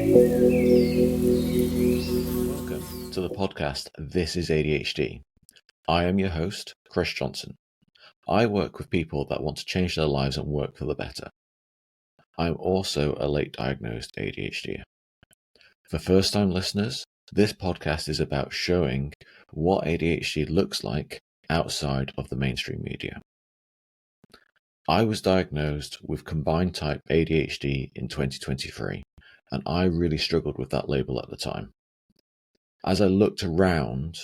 Welcome to the podcast, This is ADHD. I am your host, Chris Johnson. I work with people that want to change their lives and work for the better. I'm also a late diagnosed ADHD. For first-time listeners, this podcast is about showing what ADHD looks like outside of the mainstream media. I was diagnosed with combined type ADHD in 2023, and I really struggled with that label at the time. As I looked around,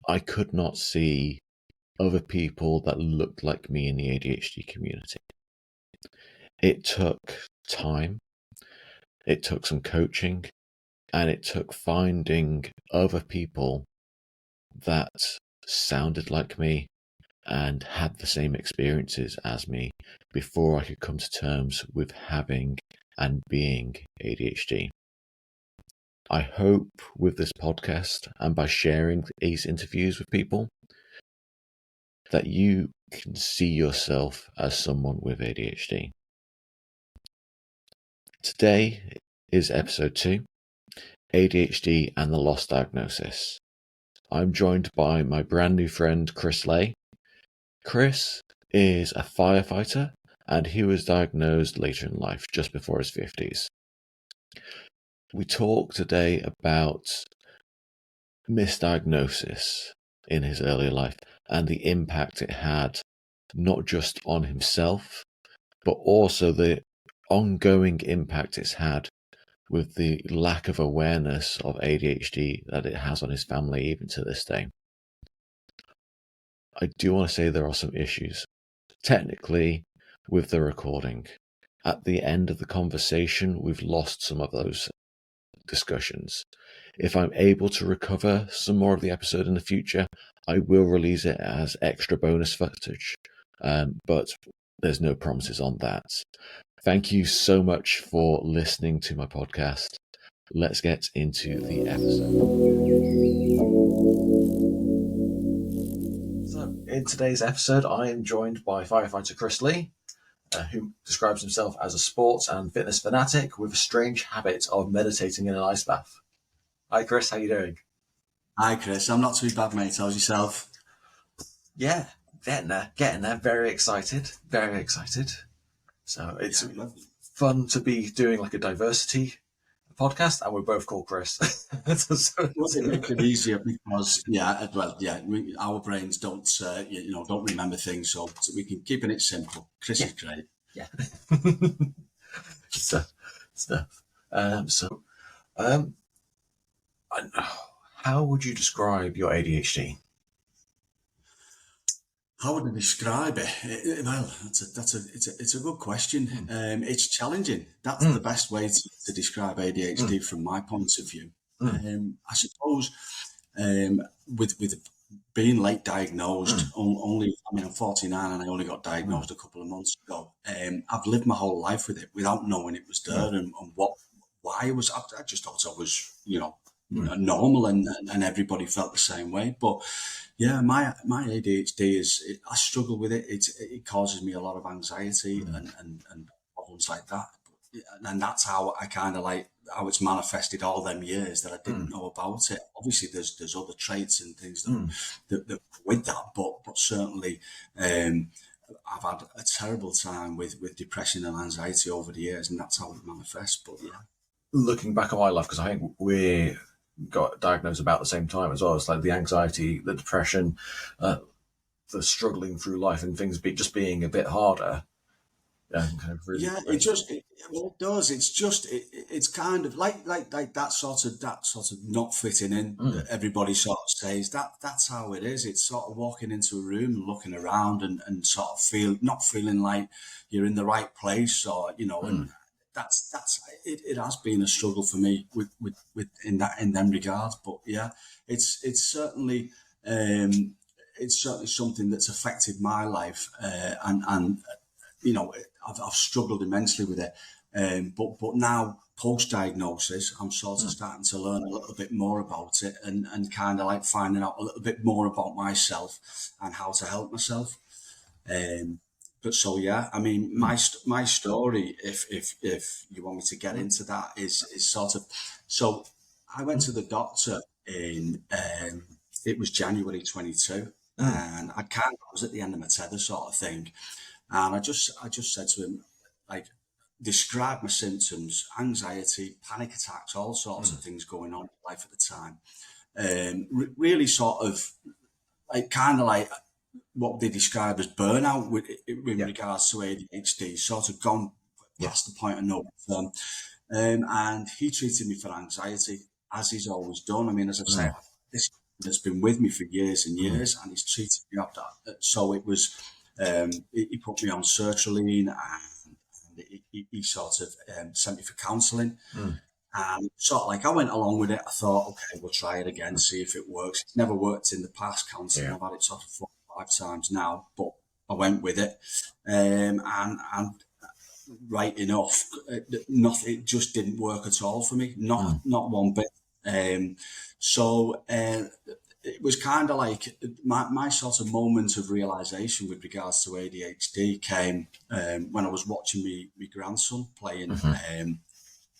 I could not see other people that looked like me in the ADHD community. It took time, it took some coaching, and it took finding other people that sounded like me and had the same experiences as me before I could come to terms with having and being ADHD. I hope with this podcast and by sharing these interviews with people that you can see yourself as someone with ADHD. Today is episode 2, ADHD and the Lost Diagnosis. I'm joined by my brand new friend Chris Leigh. Chris is a firefighter and he was diagnosed later in life, just before his 50s. We talk today about misdiagnosis in his earlier life and the impact it had not just on himself, but also the ongoing impact it's had with the lack of awareness of ADHD that it has on his family even to this day. I do want to say there are some issues, technically, with the recording. At the end of the conversation, we've lost some of those discussions. If I'm able to recover some more of the episode in the future, I will release it as extra bonus footage, but there's no promises on that. Thank you so much for listening to my podcast. Let's get into the episode. So, in today's episode, I am joined by Firefighter Chris Leigh, who describes himself as a sports and fitness fanatic with a strange habit of meditating in an ice bath. Hi, Chris. How you doing? Hi, Chris. I'm not too bad, mate. How's yourself? Yeah, getting there. Very excited. So it's fun to be doing like a diversity podcast, and we're both called Chris. It makes it easier because, our brains don't remember things, so we can keeping it simple. Chris is great. Yeah. Stuff. How would you describe your ADHD? How would I describe it? Well, it's a good question. It's challenging. That's the best way to describe ADHD from my point of view. I suppose with being late diagnosed, I'm 49 and I only got diagnosed a couple of months ago. I've lived my whole life with it without knowing it was there and why it was. I just thought I was, normal and everybody felt the same way. But yeah, my ADHD I struggle with it. It causes me a lot of anxiety and problems like that. And that's how I kind of how it's manifested all them years that I didn't know about it. Obviously, there's other traits and things that with that, but certainly I've had a terrible time with depression and anxiety over the years, and that's how it manifests. But yeah, looking back on my life, because I think we got diagnosed about the same time as well. It's like the anxiety, the depression, the struggling through life, and things being a bit harder. It does. It's kind of like that sort of not fitting in that everybody sort of says. That's how it is. It's sort of walking into a room and looking around and sort of not feeling like you're in the right place, or and that's it has been a struggle for me with in them regards. But yeah, it's certainly something that's affected my life, and I've struggled immensely with it. But now, post-diagnosis, I'm sort of starting to learn a little bit more about it and kind of like finding out a little bit more about myself and how to help myself. so yeah, I mean, my story, if you want me to get into that, is sort of, so I went to the doctor in it was January 22, and I was at the end of my tether sort of thing, and I just said to him, like, describe my symptoms: anxiety, panic attacks, all sorts of things going on in life at the time. Really sort of like kind of like what they describe as burnout with regards to ADHD, sort of gone past the point of no return. And he treated me for anxiety, as he's always done. I mean, as I've said, this has been with me for years and years, and he's treated me up that. So it was, he put me on sertraline, and he sort of sent me for counselling. And sort of like I went along with it. I thought, okay, we'll try it again, see if it works. It's never worked in the past, counselling. I've had it sort of 4 or 5 times now, but I went with it. And right enough, nothing. It just didn't work at all for me. Not one bit. So it was kind of like my sort of moment of realization with regards to ADHD came when I was watching my grandson playing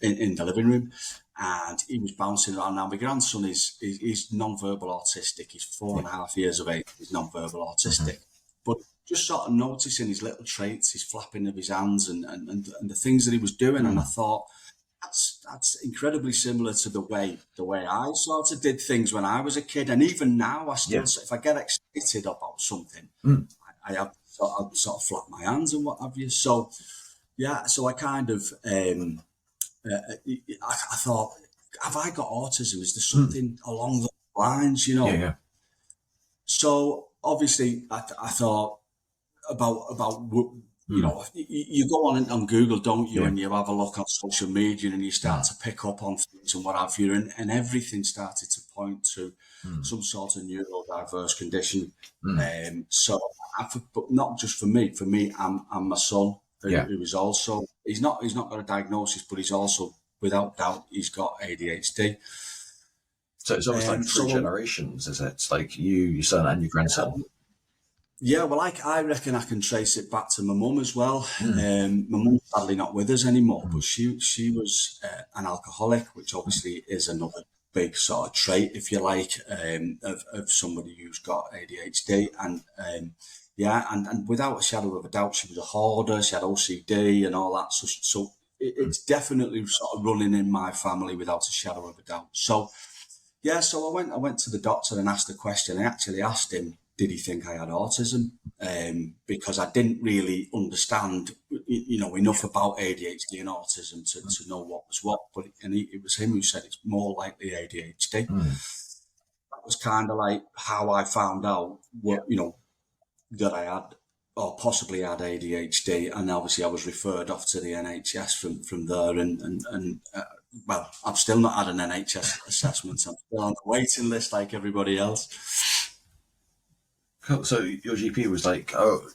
in the living room, and he was bouncing around. Now my grandson is non-verbal autistic. He's 4.5 years of age. He's non-verbal autistic, but just sort of noticing his little traits, his flapping of his hands, and the things that he was doing, and I thought that's incredibly similar to the way I sort of did things when I was a kid, and even now I still, if I get excited about something, I have sort of flap my hands and what have you. So yeah, so I kind of I thought, have I got autism? Is there something along those lines, you know? So obviously, I thought about you know, you go on Google, don't you, and you have a look on social media, and you start to pick up on things and what have you, and everything started to point to some sort of neurodiverse condition. So, but not just for me. For me, and my son, who is also, he's not got a diagnosis, but he's also, without doubt, he's got ADHD. So it's almost like 3 generations, is it? It's like you, your son, and your grandson. Yeah, well, I reckon I can trace it back to my mum as well. My mum's sadly not with us anymore, but she was an alcoholic, which obviously is another big sort of trait, if you like, of somebody who's got ADHD. And and without a shadow of a doubt, she was a hoarder. She had OCD and all that. So it's definitely sort of running in my family without a shadow of a doubt. So yeah, so I went to the doctor and asked the question. I actually asked him, did he think I had autism? Because I didn't really understand, you know, enough about ADHD and autism to know what was what. But it was him who said it's more likely ADHD. That was kind of like how I found out what, you know, that I had or possibly had ADHD, and obviously I was referred off to the NHS from there, and well, I've still not had an NHS assessment. I'm still on the waiting list like everybody else. Cool. So your GP was like, "Oh,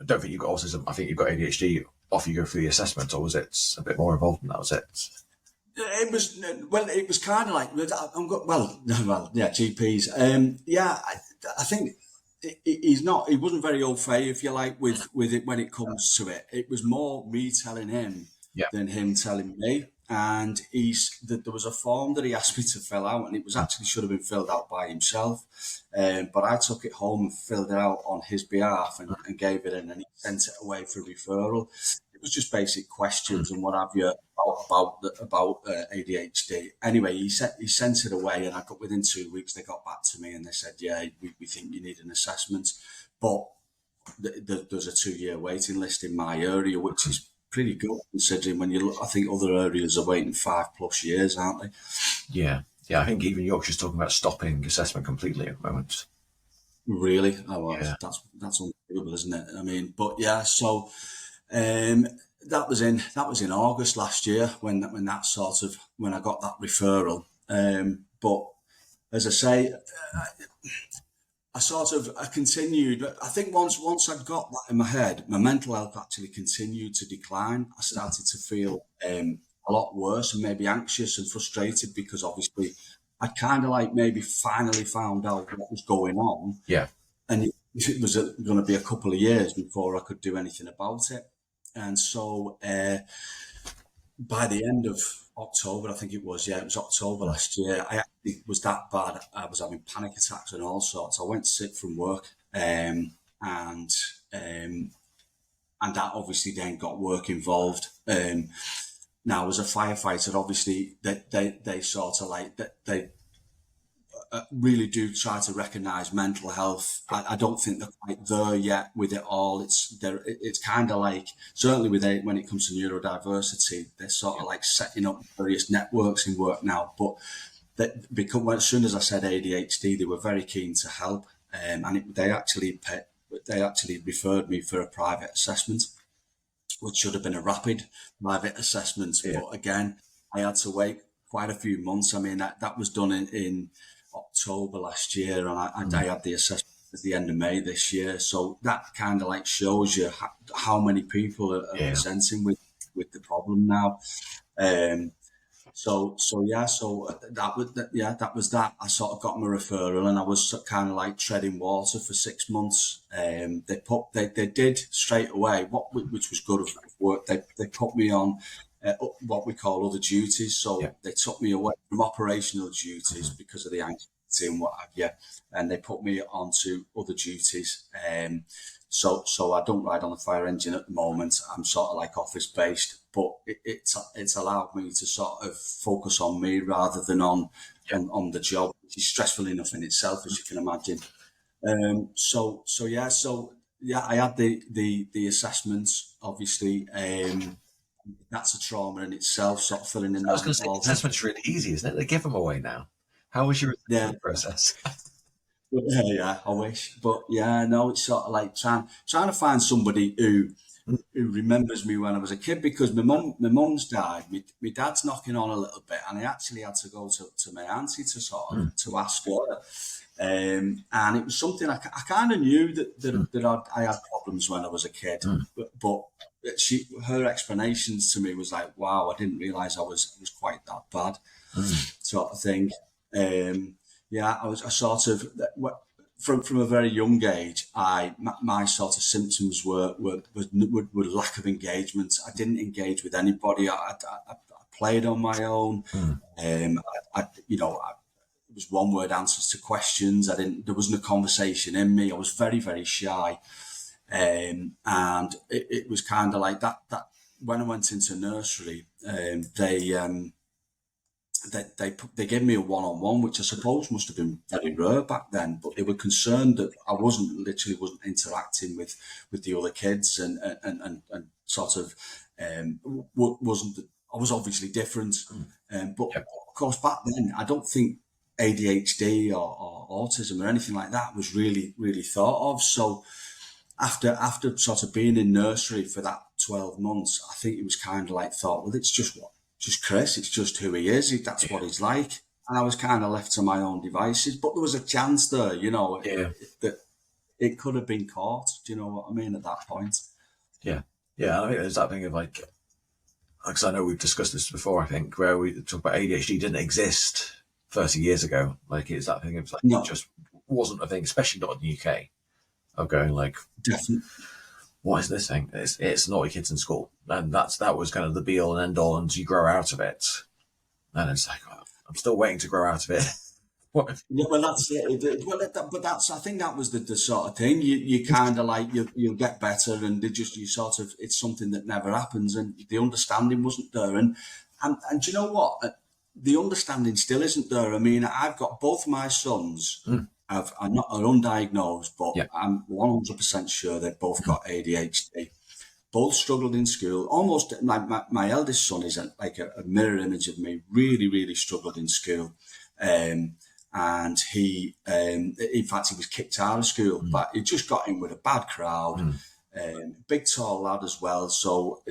I don't think you've got autism. I think you've got ADHD." Off you go through the assessment, or was it a bit more involved than that? Was it? It was, well, it was kind of like, GPs. I think he wasn't very au fait, if you like, with it when it comes to it. It was more me telling him than him telling me. And there was a form that he asked me to fill out, and it was actually should have been filled out by himself. But I took it home and filled it out on his behalf and gave it in, and he sent it away for referral. It was just basic questions and what have you about ADHD. Anyway, he sent it away, and within 2 weeks they got back to me and they said, yeah, we think you need an assessment, but there's a 2-year waiting list in my area, which is pretty good considering when you look. I think other areas are waiting 5+ years, aren't they? Yeah. I think even Yorkshire's talking about stopping assessment completely at the moment. Really? Oh, well, that's unbelievable, isn't it? I mean, but yeah. So that was in August last year when I got that referral. But as I say, I continued. I think once I got that in my head, my mental health actually continued to decline. I started to feel a lot worse and maybe anxious and frustrated because obviously I kind of like maybe finally found out what was going on. Yeah. And it was going to be a couple of years before I could do anything about it. And so by the end of October, I think it was, yeah, it was October last year, it was that bad. I was having panic attacks and all sorts. I went sick from work, and that obviously then got work involved. Now, as a firefighter, obviously, they sort of like, they really do try to recognise mental health. I don't think they're quite there yet with it all. It's kind of like, certainly with it, when it comes to neurodiversity, they're sort of like setting up various networks in work now. But because as soon as I said ADHD, they were very keen to help, they actually referred me for a private assessment, which should have been a rapid private assessment. Yeah. But again, I had to wait quite a few months. I mean, that was done in October last year, and I had the assessment at the end of May this year. So that kind of like shows you how many people are presenting with the problem now. So that was that. I sort of got my referral, and I was kind of like treading water for 6 months. They did straight away, which was good of work. They put me on what we call other duties. So they took me away from operational duties because of the anxiety and what have you, and they put me onto other duties. So I don't ride on the fire engine at the moment. I'm sort of like office based, but it's allowed me to sort of focus on me rather than on the job, which is stressful enough in itself, as you can imagine. So I had the assessments, obviously. That's a trauma in itself, sort of filling in. I was going to say, assessment's really easy, isn't it? They give them away now. How was your process? Yeah, I wish, but yeah, no, it's sort of like trying to find somebody who remembers me when I was a kid, because my mum's died. My dad's knocking on a little bit, and I actually had to go to my auntie to sort of to ask her. And it was something I kind of knew that I had problems when I was a kid, but her explanations to me was like, wow, I didn't realise I was quite that bad, sort of thing. I sort of, from a very young age, my sort of symptoms were lack of engagement. I didn't engage with anybody. I played on my own. It was one word answers to questions. There wasn't a conversation in me. I was very, very shy. And it was kind of like that when I went into nursery, they gave me a one-on-one, which I suppose must have been very rare back then, but they were concerned that I wasn't interacting with the other kids and sort of wasn't. I was obviously different, but of course back then I don't think ADHD or autism or anything like that was really thought of. So after sort of being in nursery for that 12 months, I think it was kind of like thought, well, it's just Chris, it's just who he is, that's what he's like. And I was kind of left to my own devices, but there was a chance there, that it could have been caught. Do you know what I mean at that point? Yeah. I think there's that thing of like, because I know we've discussed this before, I think, where we talk about ADHD didn't exist 30 years ago. Like, it's that thing of like, it just wasn't a thing, especially not in the UK, of going like, definitely, what is this thing? It's naughty kids in school, and that was kind of the be all and end all, and you grow out of it. And it's like, oh, I'm still waiting to grow out of it. Yeah, well, that's it. But I think that was the sort of thing. You kind of like you'll get better, and you sort of, it's something that never happens, and the understanding wasn't there. And do you know what? The understanding still isn't there. I mean, I've got both my sons. Are undiagnosed, but I'm 100% sure they've both got ADHD. Both struggled in school. Almost like my eldest son is like a mirror image of me. Really, really struggled in school. And he, in fact, he was kicked out of school, but he just got in with a bad crowd. Big, tall lad as well. So,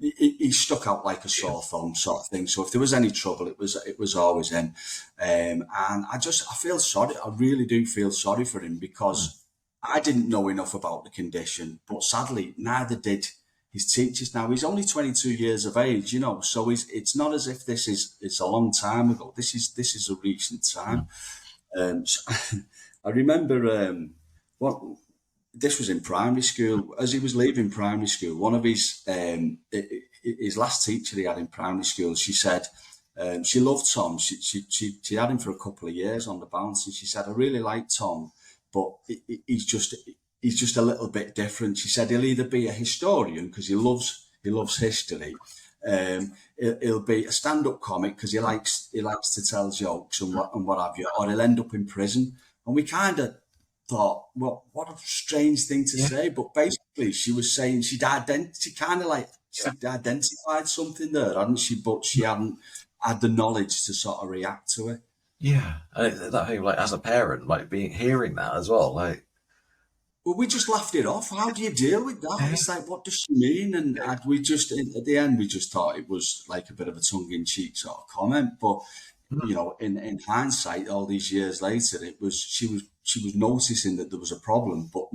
he stuck out like a sore thumb, sort of thing. So if there was any trouble, it was always him. And I feel sorry. I really do feel sorry for him, because I didn't know enough about the condition, but sadly, neither did his teachers. Now, he's only 22 years of age, so it's not as if it's a long time ago. This is a recent time. I remember what this was in primary school. As he was leaving primary school, one of his last teacher he had in primary school, she said she loved Tom. She had him for a couple of years on the bounce, and she said, I really like Tom, but he's just a little bit different. She said he'll either be a historian because he loves history. He'll be a stand-up comic because he likes to tell jokes and what have you, or he'll end up in prison. And we kind of thought, well, what a strange thing to say. But basically, she was saying she'd identified something there, hadn't she? But she hadn't had the knowledge to sort of react to it. Yeah, and that thing, like, as a parent, like, hearing that as well, like, Well, we just laughed it off. How do you deal with that? It's like, what does she mean? And we just, at the end, we just thought it was like a bit of a tongue-in-cheek sort of comment. But in hindsight, all these years later, she was noticing that there was a problem, but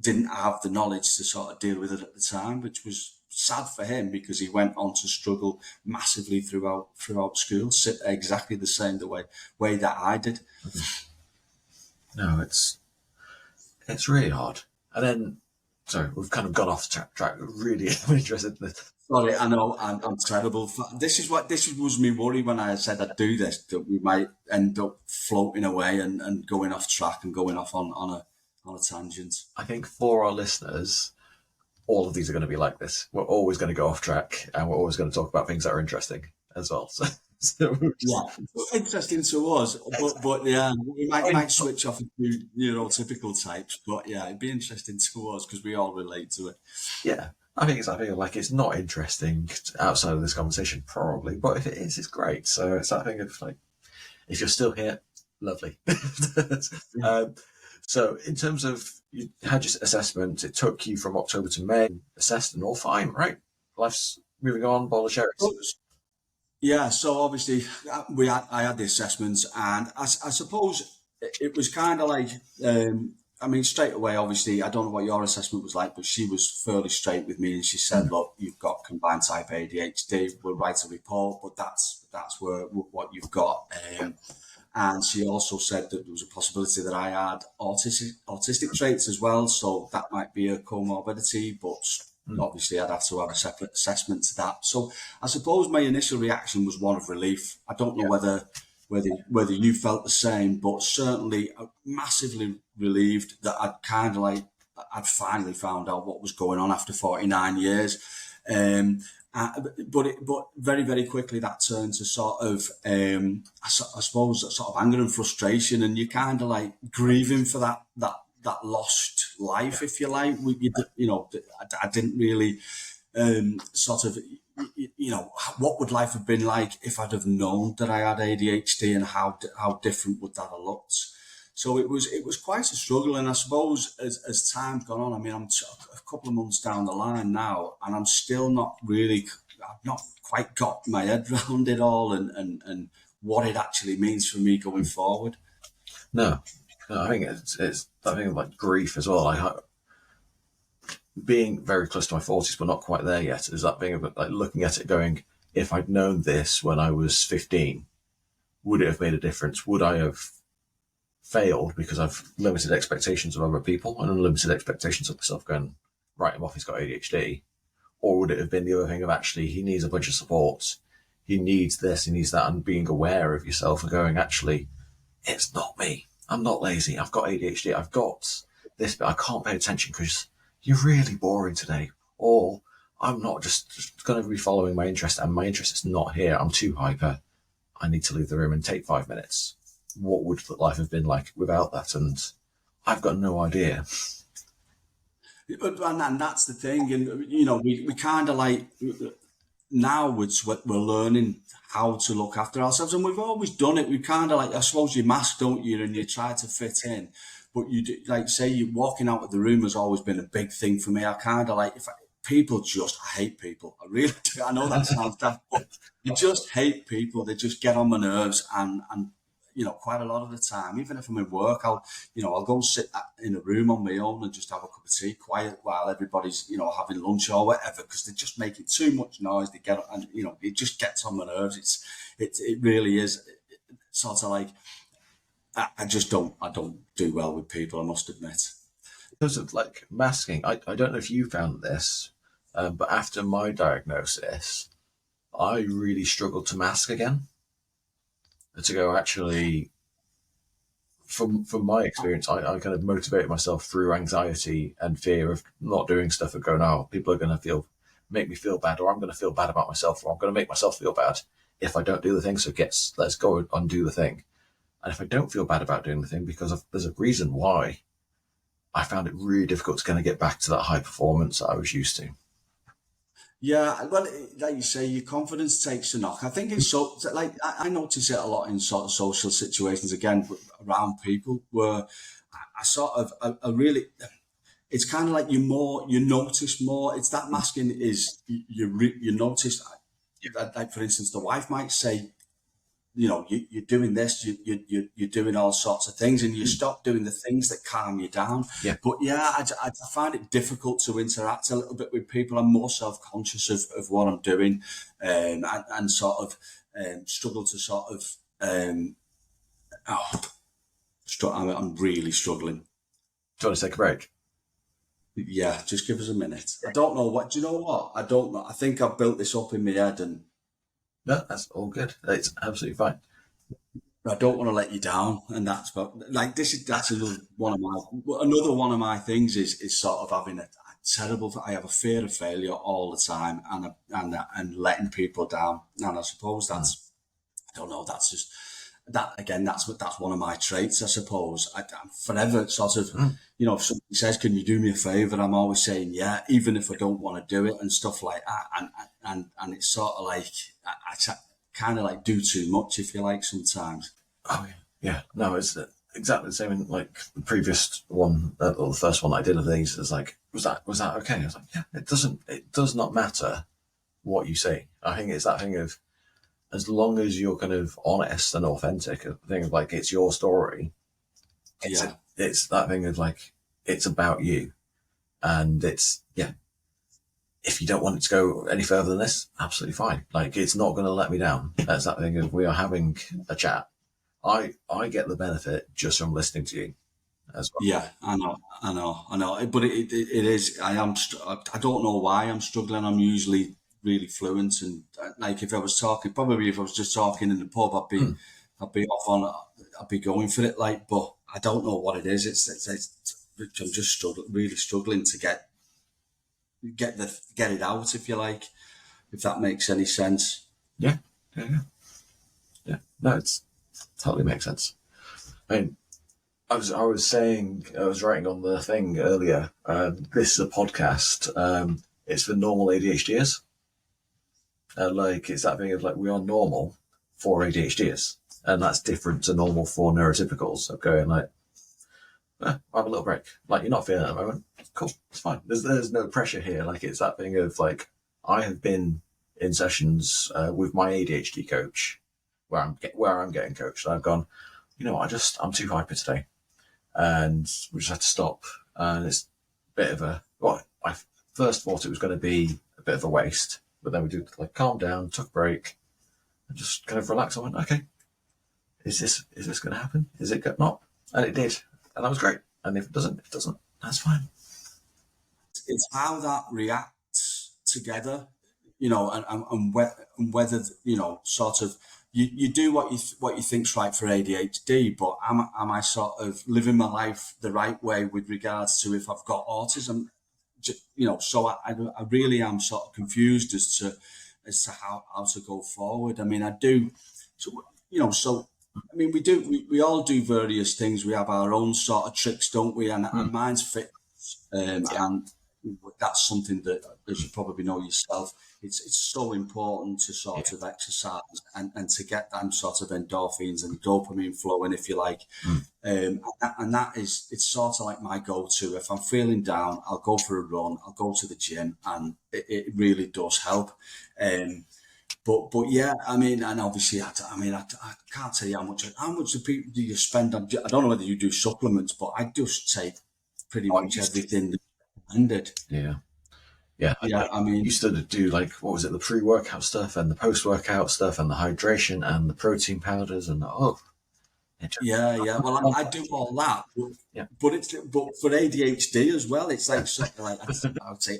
didn't have the knowledge to sort of deal with it at the time, which was sad for him because he went on to struggle massively throughout school, exactly the same way that I did. No, it's really hard. And then, sorry, we've kind of gone off track. Really, I'm interested in this. Sorry, I know I'm terrible. This was my worry when I said I'd do this, that we might end up floating away and going off track and going off on a tangent. I think for our listeners, all of these are going to be like this. We're always going to go off track, and we're always going to talk about things that are interesting as well. Interesting to us, but yeah, we might switch off a few neurotypical types, but yeah, it'd be interesting to us because we all relate to it. Yeah, I feel like it's not interesting outside of this conversation, probably, but if it is, it's great. So it's that thing of like, if you're still here, lovely. So in terms of, you had your assessment, it took you from October to May, assessed and all fine, right? Life's moving on, ball of cherries. Yeah, so obviously I had the assessments, and I suppose it was kind of like, straight away, obviously, I don't know what your assessment was like, but she was fairly straight with me, and she said, look, you've got combined type ADHD, we'll write a report, but that's what you've got. And she also said that there was a possibility that I had autistic traits as well, so that might be a comorbidity, but obviously I'd have to have a separate assessment to that. So I suppose my initial reaction was one of relief. I don't know whether you felt the same, but certainly massively relieved that I'd finally found out what was going on after 49 years. But very, very quickly that turned to sort of, I suppose, sort of anger and frustration, and you kind of like grieving for that lost life, if you like. I didn't really sort of, what would life have been like if I'd have known that I had ADHD, and how different would that have looked? So it was quite a struggle, and I suppose as time's gone on, I mean, I'm a couple of months down the line now, and I'm still I've not quite got my head around it all, and what it actually means for me going forward. No, I think it's I think like grief as well. Being very close to my 40s, but not quite there yet, is that thing of like looking at it going, if I'd known this when I was 15, would it have made a difference? Would I have failed because I've limited expectations of other people and unlimited expectations of myself, going, write him off, he's got ADHD? Or would it have been the other thing of actually, he needs a bunch of support, he needs this, he needs that, and being aware of yourself and going, actually, it's not me. I'm not lazy. I've got ADHD. I've got this, but I can't pay attention because you're really boring today. Or I'm not just going to be following my interest, and my interest is not here. I'm too hyper. I need to leave the room and take 5 minutes. What would life have been like without that? And I've got no idea. And that's the thing. And, we kind of like, now we're learning how to look after ourselves, and we've always done it. We kind of like, I suppose you mask, don't you, and you try to fit in, but you do, like, say, you walking out of the room has always been a big thing for me. I kind of like, I hate people. I really do. I know that sounds daft, but I just hate people. They just get on my nerves, and quite a lot of the time, even if I'm in work, I'll go sit in a room on my own and just have a cup of tea, quiet, while everybody's, having lunch or whatever, because they're just making too much noise. They get, and it just gets on my nerves. It really is sort of like, I just don't. I don't do well with people, I must admit. Because of like masking, I don't know if you found this, but after my diagnosis, I really struggled to mask again. To go actually, from my experience, I kind of motivated myself through anxiety and fear of not doing stuff and going, oh, people are going to make me feel bad, or I'm going to feel bad about myself, or I'm going to make myself feel bad if I don't do the thing. So let's go and do the thing. And if I don't feel bad about doing the thing, there's a reason why, I found it really difficult to kind of get back to that high performance that I was used to. Yeah, well, like you say, your confidence takes a knock. I think it's so like I notice it a lot in sort of social situations again around people where I sort of I really it's kind of like you notice more. It's that masking is you notice that, like for instance, the wife might say, you're doing this, you're doing all sorts of things, and you stop doing the things that calm you down. Yeah. But yeah, I find it difficult to interact a little bit with people. I'm more self-conscious of what I'm doing, and sort of struggle to sort of, oh, I'm really struggling. Do you want to take a break? Yeah, just give us a minute. I don't know what, do you know what? I don't know. I think I've built this up in my head and No, that's all good. It's absolutely fine. I don't want to let you down, and that's like that's another one of my things is sort of having a terrible. I have a fear of failure all the time, and letting people down. And I suppose that's I don't know. That's just that again. That's one of my traits. I suppose I'm forever sort of if somebody says, "Can you do me a favor?" I'm always saying, "Yeah," even if I don't want to do it and stuff like that. And it's sort of like I kind of like do too much, if you like, sometimes. Oh yeah. No, it's exactly the same in like the previous one, or the first one I did of these. Is like, was that okay? I was like, yeah. It does not matter what you say. I think it's that thing of, as long as you're kind of honest and authentic, a thing of like, it's your story. It's that thing of like, it's about you, and it's if you don't want it to go any further than this, absolutely fine. Like, it's not going to let me down. That's that thing of, we are having a chat. I get the benefit just from listening to you as well. Yeah, I know. But it is. I don't know why I'm struggling. I'm usually really fluent, and like if I was talking, probably if I was just talking in the pub, I'd be off on. I'd be going for it. Like, but I don't know what it is. I'm just really struggling to get it out, if you like, if that makes any sense. Yeah. No, it's totally makes sense. I mean, I was writing on the thing earlier. This is a podcast. It's for normal ADHDers. Like, it's that thing of like, we are normal for ADHDers, and that's different to normal for neurotypicals. So going like, have a little break. Like, you're not feeling it at the moment. Cool, it's fine. There's no pressure here. Like, it's that thing of like, I have been in sessions with my ADHD coach where I'm getting coached. And I've gone, you know what, I'm too hyper today, and we just had to stop. And it's a bit of I first thought it was going to be a bit of a waste, but then we did like calm down, took a break, and just kind of relax. I went, okay, is this going to happen? Is it not? And it did, and that was great. And if it doesn't, that's fine. It's how that reacts together, and whether sort of you do what you think's right for ADHD, but am I sort of living my life the right way with regards to if I've got autism? So I really am sort of confused as to how to go forward. I mean, I do, so I mean, we all do various things. We have our own sort of tricks, don't we? And mine's fitness, and that's something that, as you probably know yourself, it's so important to sort of exercise and to get them sort of endorphins and dopamine flowing, if you like. And that is, it's sort of like my go-to. If I'm feeling down, I'll go for a run, I'll go to the gym, and it really does help. But yeah, I mean, and obviously, I can't tell you how much do you spend on, I don't know whether you do supplements, but I just take pretty much everything recommended. Yeah. I mean, used to do like, what was it, the pre-workout stuff and the post-workout stuff and the hydration and the protein powders and Yeah. Well, I do all that, Yeah. but for ADHD as well. It's like sort of like I would say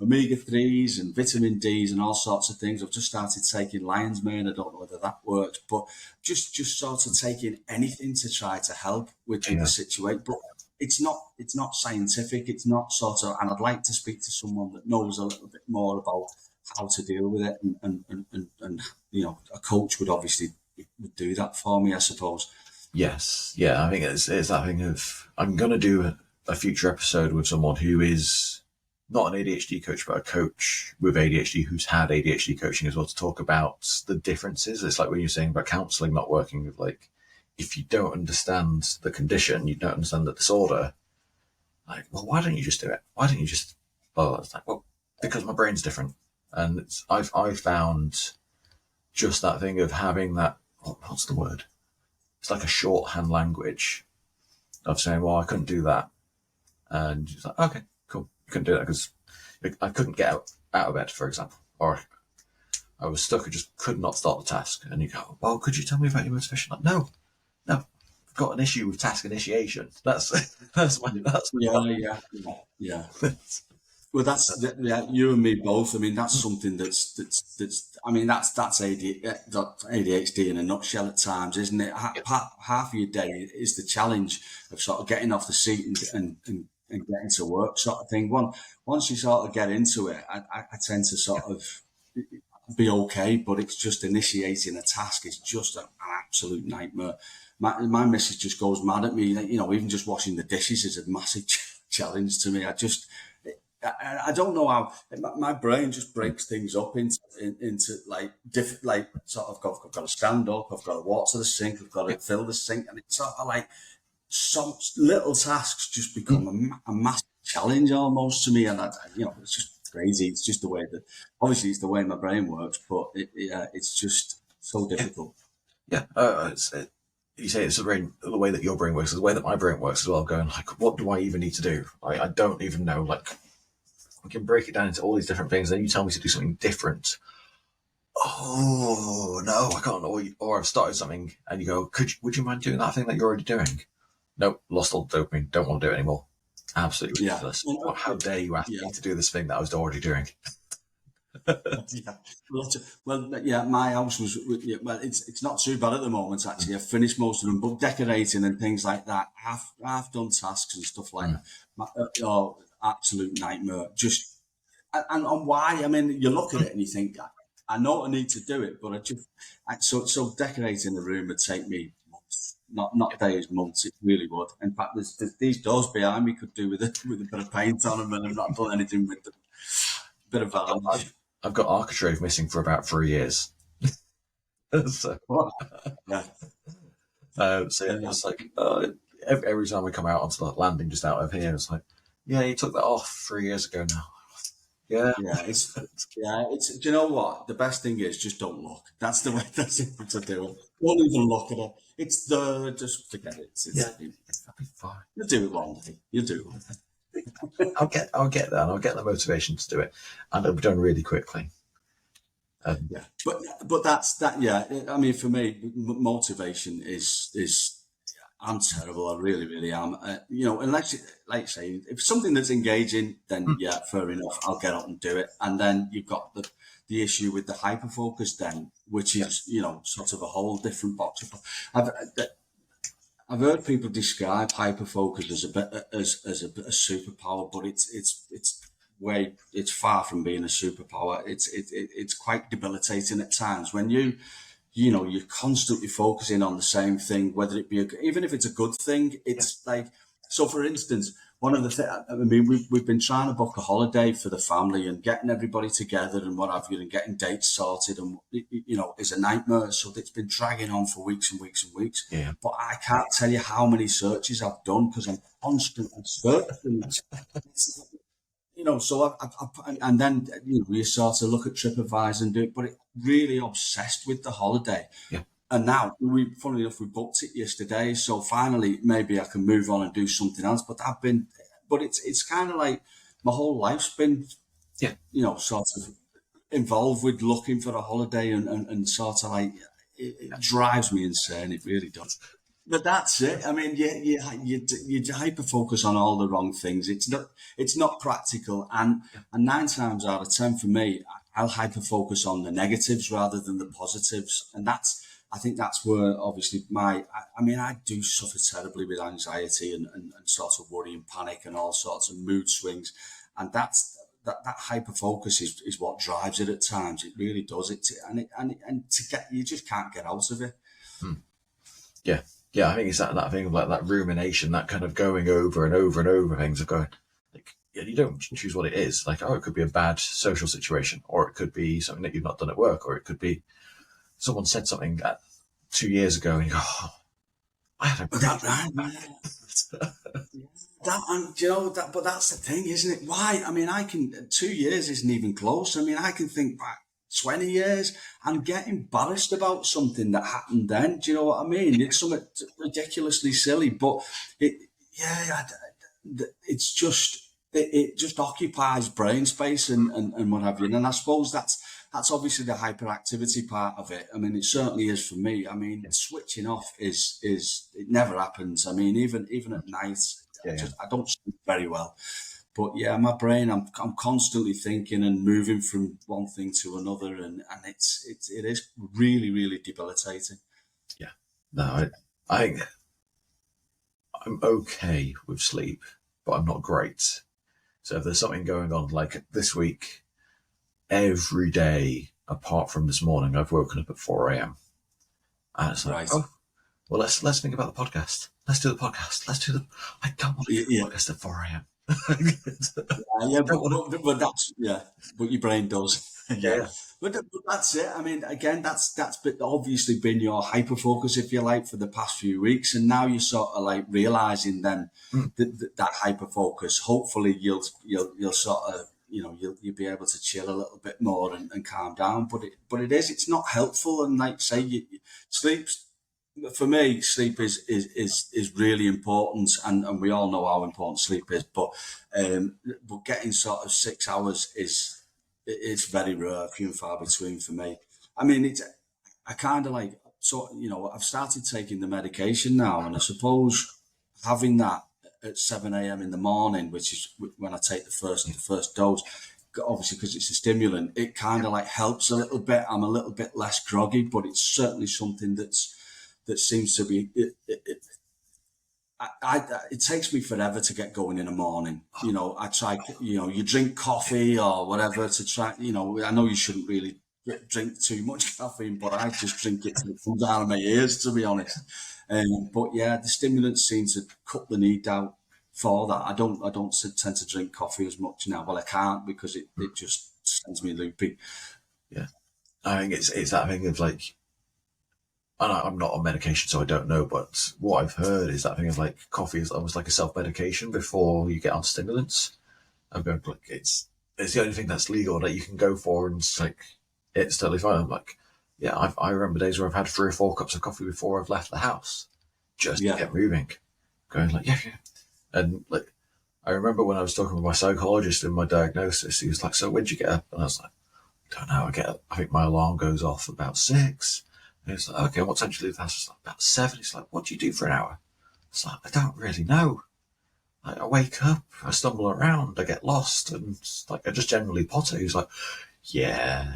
omega-3s and vitamin D's and all sorts of things. I've just started taking lion's mane. I don't know whether that works, but just sort of taking anything to try to help with the situation. But it's not scientific. It's not sort of. And I'd like to speak to someone that knows a little bit more about how to deal with it, and a coach would obviously would do that for me, I suppose. Yes, yeah. I think it's that thing of I'm going to do a future episode with someone who is not an ADHD coach, but a coach with ADHD who's had ADHD coaching as well, to talk about the differences. It's like when you're saying about counselling not working, with like, if you don't understand the condition, you don't understand the disorder, like, well, why don't you just do it? Why don't you just, oh, it's like, well, because my brain's different. And I've found just that thing of having that, what's the word? It's like a shorthand language of saying, well, I couldn't do that. And it's like, okay, cool. You couldn't do that because I couldn't get out of bed, for example. Or I was stuck, I just could not start the task. And you go, well, could you tell me about your motivation? Like, no, I've got an issue with task initiation. That's my yeah. Well, you and me both. I mean, that's something that's. I mean, that's ADHD in a nutshell at times, isn't it? Half of your day is the challenge of sort of getting off the seat and getting to work, sort of thing. Once you sort of get into it, I tend to sort of be okay, but it's just initiating a task is just an absolute nightmare. My missus just goes mad at me. Even just washing the dishes is a massive challenge to me. I don't know how my brain just breaks things up into like different, like sort of I've got to stand up, I've got to walk to the sink, I've got to fill the sink, and it's sort of like some little tasks just become a massive challenge almost to me, and it's just crazy. It's just the way that obviously it's the way my brain works, but it's just so difficult. Yeah, you say it's the way that your brain works is the way that my brain works as well. Going like, what do I even need to do? I don't even know. Like, we can break it down into all these different things. Then you tell me to do something different. Oh no, I can't. Or I've started something, and you go, would you mind doing that thing that you're already doing? Nope, lost all the dopamine. Don't want to do it anymore. Absolutely ridiculous. Yeah. Or how dare you ask me to do this thing that I was already doing? My house was. Well, it's not too bad at the moment. Actually, I've finished most of them, but decorating and things like that, half done tasks and stuff like that. Absolute nightmare. Just and why? I mean, you look at it and you think, I know I need to do it, but so decorating the room would take me months, not days, months. It really would. In fact, there's these doors behind me could do with a bit of paint on them, and I've not done anything with them. Bit of varnish. I've got architrave missing for about 3 years. So it's like every time we come out onto the landing just out of here, it's like, yeah, you took that off 3 years ago now. Yeah. It's do you know what? The best thing is just don't look. That's the way that's it to do it. Don't even look at it. It's just forget it. That'll be fine. You'll do it one day. You'll do it. I'll get that, and I'll get the motivation to do it, and it'll be done really quickly. But that's that. Yeah, I mean, for me, motivation is. I'm terrible. I really, really am. Unless, like say, if something that's engaging, then yeah, fair enough. I'll get up and do it. And then you've got the issue with the hyperfocus, then, which is sort of a whole different box. I've heard people describe hyperfocus as a superpower, but it's far from being a superpower. It's quite debilitating at times when you're constantly focusing on the same thing, whether it be even if it's a good thing. It's like, so for instance, one of the things, I mean, we've been trying to book a holiday for the family and getting everybody together and what have you, and getting dates sorted, and is a nightmare. So it's been dragging on for weeks and weeks and weeks. Yeah. But I can't tell you how many searches I've done because I'm constantly searching. So and then you sort of look at TripAdvisor and do it, but it really obsessed with the holiday. Yeah. And now, funnily enough, we booked it yesterday. So finally, maybe I can move on and do something else. But it's kind of like my whole life's been, sort of involved with looking for a holiday and sort of like, it drives me insane. It really does. But that's it. I mean, you hyper focus on all the wrong things. It's not practical, and 9 times out of 10 for me, I'll hyper focus on the negatives rather than the positives, and I think that's where obviously I mean, I do suffer terribly with anxiety and sort of worry and panic and all sorts of mood swings, and that hyper focus is what drives it at times. It really does. And to get you just can't get out of it. Yeah. Yeah, I think it's that thing of like that rumination, that kind of going over and over and over things of going, like, yeah, you don't choose what it is. Like, oh, it could be a bad social situation, or it could be something that you've not done at work, or it could be someone said something 2 years ago and you go, oh, I had a great But that's the thing, isn't it? Why? I mean, 2 years isn't even close. I mean, I can think back 20 years and get embarrassed about something that happened then. Do you know what I mean? It's something ridiculously silly, but it, yeah, it's just, it just occupies brain space and what have you. And I suppose that's obviously the hyperactivity part of it. I mean, it certainly is for me. I mean, switching off is it never happens. I mean, even at night, I don't sleep very well. But yeah, my brain, I'm constantly thinking and moving from one thing to another, and it is really, really debilitating. Yeah. No, I I'm okay with sleep, but I'm not great. So if there's something going on, like this week, every day apart from this morning, I've woken up at 4 a.m. And it's like, Right. oh, well, let's think about the podcast. Let's do the podcast. I don't want to do the podcast at 4 a.m. But that's but your brain does. Yeah. But that's it. I mean, again, that's obviously been your hyper focus, if you like, for the past few weeks, and now you're sort of like realizing then that hyper focus. Hopefully, you'll sort of you'll be able to chill a little bit more and calm down. But it's not helpful, and like say, sleep's for me, sleep is really important, and we all know how important sleep is. But getting sort of 6 hours it's very rare, few and far between for me. I mean, I kind of like I've started taking the medication now, and I suppose having that at 7 a.m. in the morning, which is when I take the first dose. Obviously, because it's a stimulant, it kind of like helps a little bit. I'm a little bit less groggy, but it's certainly something that seems to be it takes me forever to get going in the morning. I try, you drink coffee or whatever to try, I know you shouldn't really drink too much caffeine, but I just drink it till it comes out of my ears, to be honest. But yeah, the stimulants seem to cut the need out for that. I don't tend to drink coffee as much now. Well, I can't because it just sends me loopy. Yeah. I think it's that thing of like, and I'm not on medication, so I don't know, but what I've heard is that thing of like coffee is almost like a self-medication before you get on stimulants. I'm going, like, it's the only thing that's legal that you can go for, and it's like, it's totally fine. I'm like, yeah, I remember days where I've had 3 or 4 cups of coffee before I've left the house just to get moving. Going like, yeah. And like, I remember when I was talking with my psychologist in my diagnosis, he was like, so when'd you get up? And I was like, I don't know, I think my alarm goes off about 6. And he's like, okay, what time do you leave the house? It's like, about 7. He's like, what do you do for an hour? It's like, I don't really know. Like, I wake up, I stumble around, I get lost, and like, I just generally potter. He's like, yeah.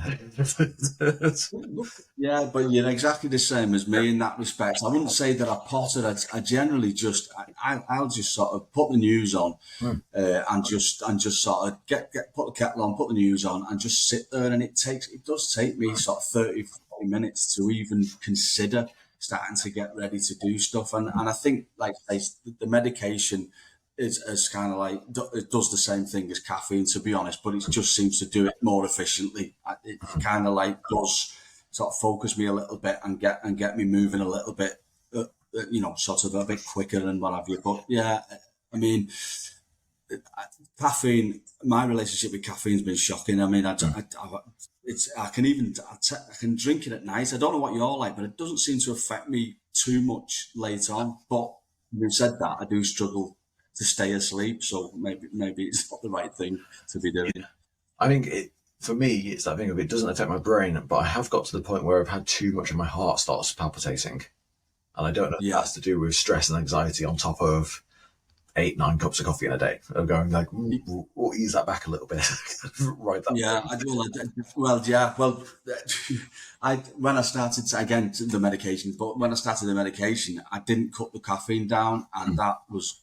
Yeah, but you're exactly the same as me in that respect. I wouldn't say that I potter. I generally just, I'll just sort of put the news on and just sort of put the kettle on, put the news on, and just sit there. And it does take me sort of 30, 40 minutes to even consider starting to get ready to do stuff. And I think like the medication is kind of like, it does the same thing as caffeine, to be honest, but it just seems to do it more efficiently. It kind of like does sort of focus me a little bit and get me moving a little bit, sort of a bit quicker and what have you. But yeah, I mean, caffeine, my relationship with caffeine's been shocking. I mean, I can drink it at night. I don't know what you're like, but it doesn't seem to affect me too much later on. But having said that, I do struggle to stay asleep, so maybe it's not the right thing to be doing. Yeah. I think for me, it's that thing of it doesn't affect my brain, but I have got to the point where I've had too much and my heart starts palpitating. And I don't know if that's to do with stress and anxiety on top of 8-9 cups of coffee in a day. I'm going like, we'll ease that back a little bit. Right. When I started again the medication, but when I started the medication, I didn't cut the caffeine down, and that was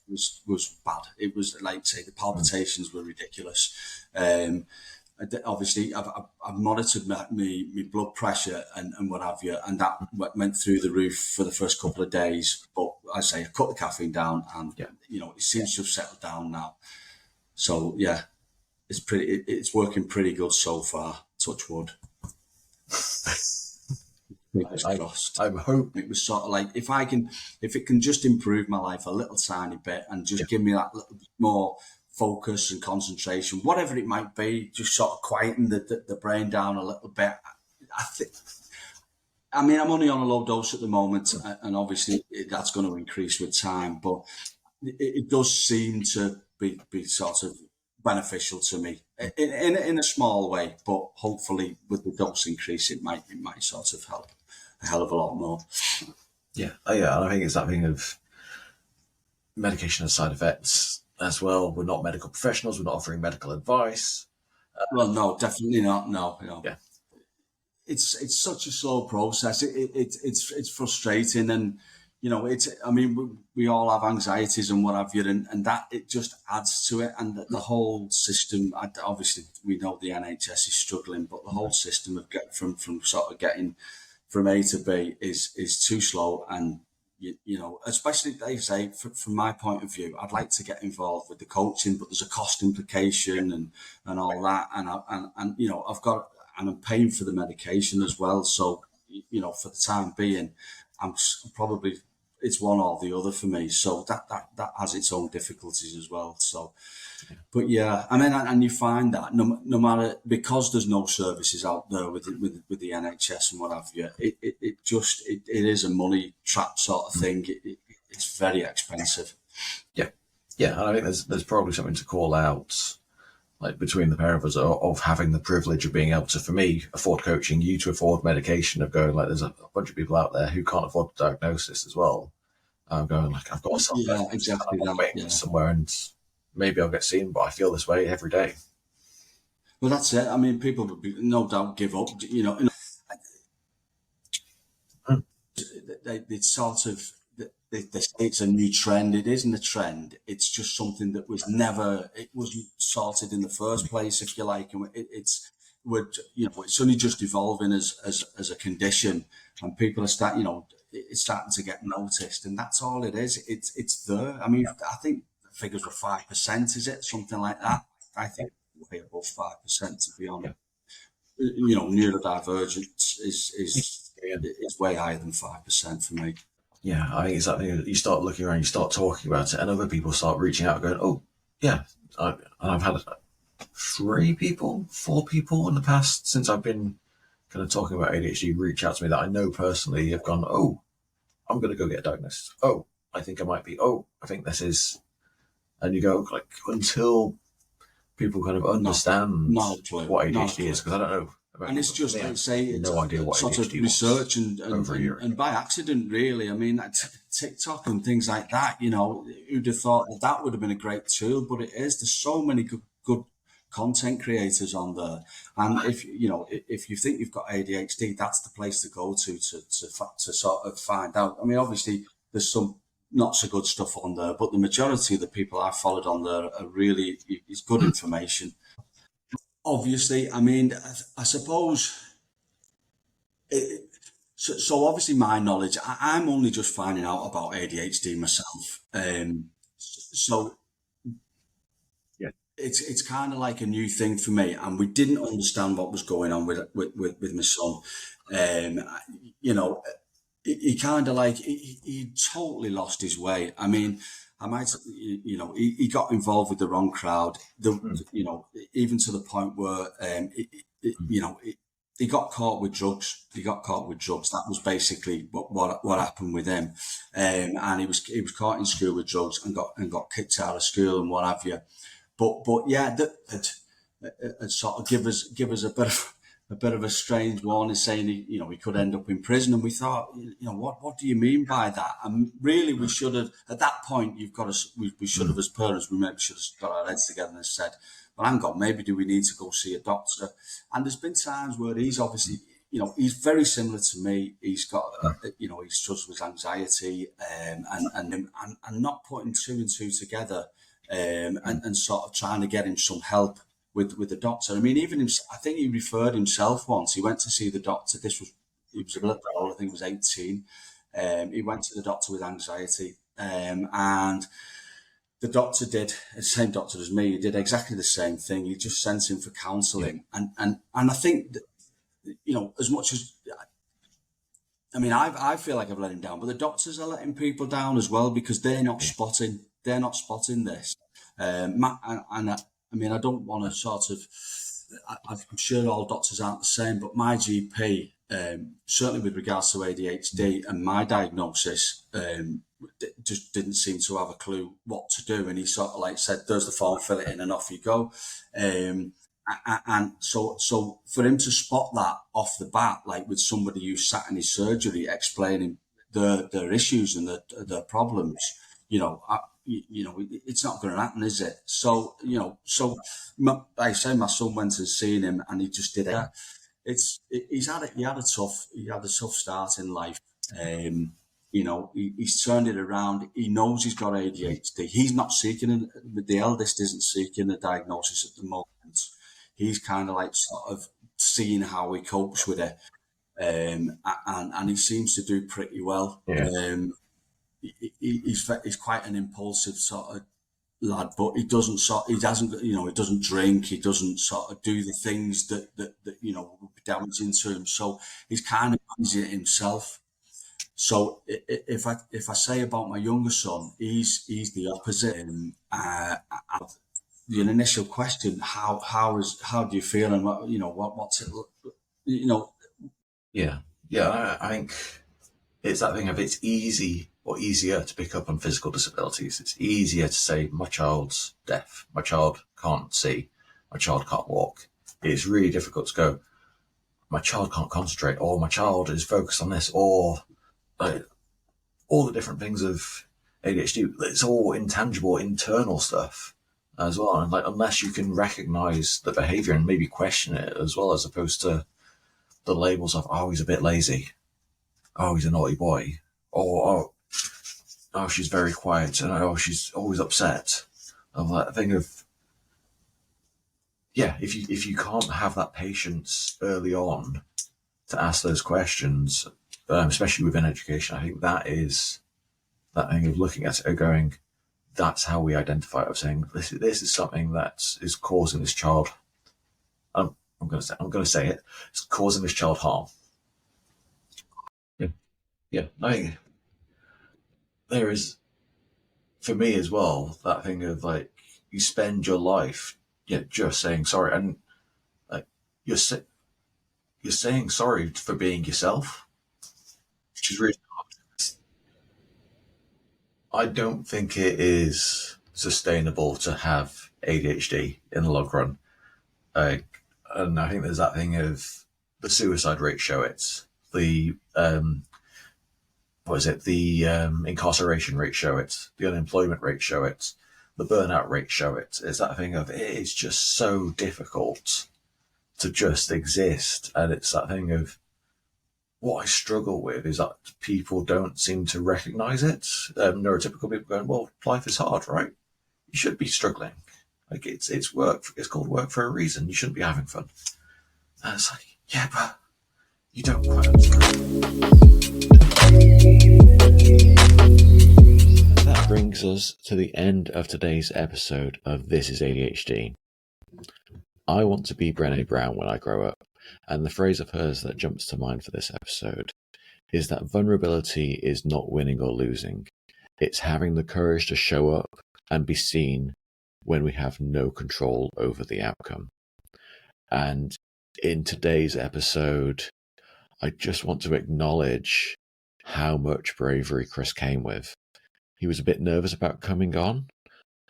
bad. It was like, say, the palpitations were ridiculous. Obviously, I've monitored my blood pressure and what have you, and that went through the roof for the first couple of days. But I say I cut the caffeine down, and it seems to have settled down now. So yeah, it's working pretty good so far. Touch wood. I'm hoping it was sort of like, if it can just improve my life a little tiny bit and just give me that little bit more focus and concentration, whatever it might be, just sort of quieten the brain down a little bit. I'm only on a low dose at the moment, and obviously that's going to increase with time, but it does seem to be sort of beneficial to me in a small way, but hopefully with the dose increase, it might sort of help a hell of a lot more. Yeah. And I think it's that thing of medication and side effects as well. We're not medical professionals. We're not offering medical advice. Well, no, definitely not. No. Yeah. It's such a slow process. It's frustrating, and we all have anxieties and what have you, and that it just adds to it. And the whole system, obviously, we know the NHS is struggling, but the whole system of from sort of getting from A to B is too slow. And especially, they say, from my point of view, I'd like to get involved with the coaching, but there's a cost implication and all that, and I'm paying for the medication as well. So, for the time being, I'm probably, it's one or the other for me. So that has its own difficulties as well. So, but yeah, and you find that no matter, because there's no services out there with the NHS and what have you, it is a money trap sort of thing. It's very expensive. Yeah, and I think there's probably something to call out, like between the pair of us, of having the privilege of being able to, for me, afford coaching, you to afford medication, of going like, there's a bunch of people out there who can't afford the diagnosis as well. I'm going like, I've got something exactly somewhere, and maybe I'll get seen, but I feel this way every day. Well, that's it. People would no doubt give up. They sort of, they say it's a new trend. It isn't a trend. It's just something that it wasn't sorted in the first place, if you like. And it's only just evolving as a condition, and people are it's starting to get noticed, and that's all it is. It's there. I think the figures were 5%, is it? Something like that. I think way above 5%, to be honest. Neurodivergence is way higher than 5% for me. Yeah, I think it's that thing that you start looking around, you start talking about it, and other people start reaching out and going, oh, yeah. I've had 4 people in the past, since I've been kind of talking about ADHD, reach out to me that I know personally have gone, oh, I'm going to go get diagnosed. Oh, I think I might be. Oh, I think this is. And you go, like, until people kind of understand what ADHD is, because I don't know. And it's just, like, say, it's no idea what sort ADHD of research and by accident, really. TikTok and things like that, who'd have thought that would have been a great tool, but it is. There's so many good content creators on there, and if you think you've got ADHD, that's the place to go to sort of find out. Obviously, there's some not so good stuff on there, but the majority of the people I've followed on there are really, it's good information. Obviously, I suppose. So obviously, my knowledge, I'm only just finding out about ADHD myself. So yeah, it's kind of like a new thing for me, and we didn't understand what was going on with my son. He kind of like he totally lost his way. He got involved with the wrong crowd. Even to the point where he got caught with drugs. That was basically what happened with him. And he was caught in school with drugs and got kicked out of school and what have you. But yeah, that sort of give us a bit of a strange warning saying he could end up in prison. And we thought, what do you mean by that? And really, we should have, at that point, we should have, as parents, we maybe should have got our heads together and said, well, hang on, maybe do we need to go see a doctor? And there's been times where he's obviously, he's very similar to me. He's got, he struggles with anxiety, and not putting two and two together, and sort of trying to get him some help with the doctor. I mean, I think he referred himself once. He went to see the doctor. He was a little bit older. I think he was 18. He went to the doctor with anxiety, and the doctor did the same doctor as me. He did exactly the same thing. He just sent him for counselling, and I think that, as much as, I mean, I feel like I've let him down, but the doctors are letting people down as well, because they're not spotting this. I mean, I don't want to sort of, I'm sure all doctors aren't the same, but my GP, certainly with regards to ADHD and my diagnosis, just didn't seem to have a clue what to do. And he sort of like said, there's the form, fill it in and off you go. And so for him to spot that off the bat, like with somebody who sat in his surgery explaining their issues and their problems, it's not going to happen, is it? So, like I say, my son went and seen him, and he just did it. He had a tough start in life. He's turned it around. He knows he's got ADHD. He's not seeking, the eldest isn't seeking a diagnosis at the moment. He's kind of like sort of seeing how he copes with it. And he seems to do pretty well. Yeah. He's quite an impulsive sort of lad, but he doesn't drink, he doesn't sort of do the things that would be damaging to him. So he's kind of managing it himself. So if I say about my younger son, he's the opposite. And the initial question, how do you feel, and what's it, Yeah. I think it's that thing of, it's easy or easier to pick up on physical disabilities. It's easier to say, my child's deaf, my child can't see, my child can't walk. It's really difficult to go, my child can't concentrate, or my child is focused on this, or all the different things of ADHD. It's all intangible, internal stuff as well. And like, unless you can recognize the behavior and maybe question it as well, as opposed to the labels of, oh, he's a bit lazy, oh, he's a naughty boy, or oh, she's very quiet, and oh, she's always upset. Of that thing of, yeah, if you can't have that patience early on to ask those questions, especially within education, I think that is that thing of looking at it and going, that's how we identify it, of saying, this is something that is causing this child. I'm going to say it. It's causing this child harm. Yeah. I think there is, for me as well, that thing of like, you spend your life just saying sorry, and like you're saying sorry for being yourself, which is really hard. I don't think it is sustainable to have ADHD in the long run. And I think there's that thing of, the suicide rates show it, the incarceration rates show it, the unemployment rates show it, the burnout rates show it. It's that thing of, it's just so difficult to just exist. And it's that thing of, what I struggle with is that people don't seem to recognize it. Neurotypical people going, well, life is hard, right? You should be struggling. Like, it's work. It's called work for a reason. You shouldn't be having fun. And it's like, yeah, but you don't quite understand. That brings us to the end of today's episode of This is ADHD. I want to be Brené Brown when I grow up, and the phrase of hers that jumps to mind for this episode is that vulnerability is not winning or losing. It's having the courage to show up and be seen when we have no control over the outcome. And in today's episode, I just want to acknowledge how much bravery Chris came with. He was a bit nervous about coming on,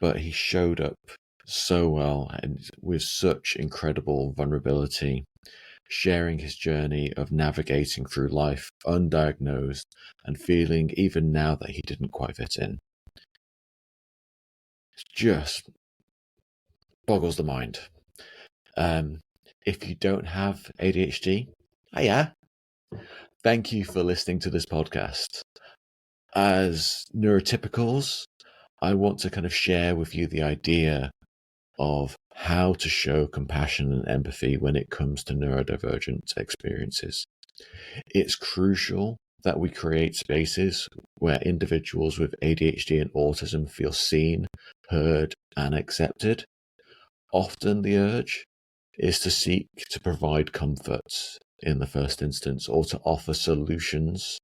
but he showed up so well and with such incredible vulnerability, sharing his journey of navigating through life undiagnosed and feeling even now that he didn't quite fit in. It just boggles the mind. If you don't have ADHD, hiya. Thank you for listening to this podcast. As neurotypicals, I want to kind of share with you the idea of how to show compassion and empathy when it comes to neurodivergent experiences. It's crucial that we create spaces where individuals with ADHD and autism feel seen, heard, and accepted. Often the urge is to seek to provide comfort in the first instance, or to offer solutions.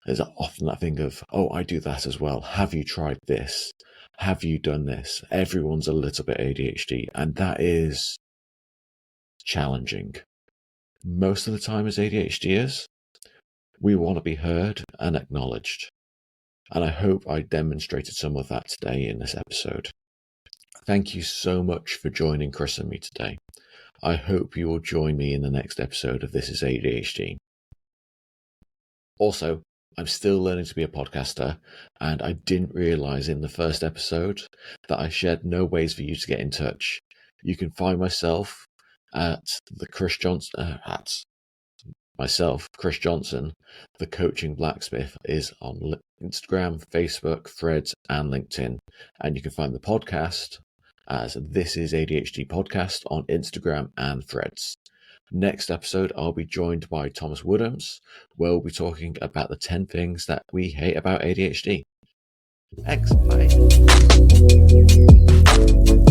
There's often that thing of, oh, I do that as well. Have you tried this? Have you done this? Everyone's a little bit ADHD, and that is challenging. Most of the time as ADHDers, we want to be heard and acknowledged. And I hope I demonstrated some of that today in this episode. Thank you so much for joining Chris and me today. I hope you will join me in the next episode of This is ADHD. Also, I'm still learning to be a podcaster, and I didn't realise in the first episode that I shared no ways for you to get in touch. You can find myself at Chris Johnson, the Coaching Blacksmith, is on Instagram, Facebook, Threads, and LinkedIn. And you can find the podcast as This is ADHD Podcast on Instagram and Threads. Next episode, I'll be joined by Thomas Woodhams, where we'll be talking about the 10 things that we hate about ADHD. Thanks. Bye.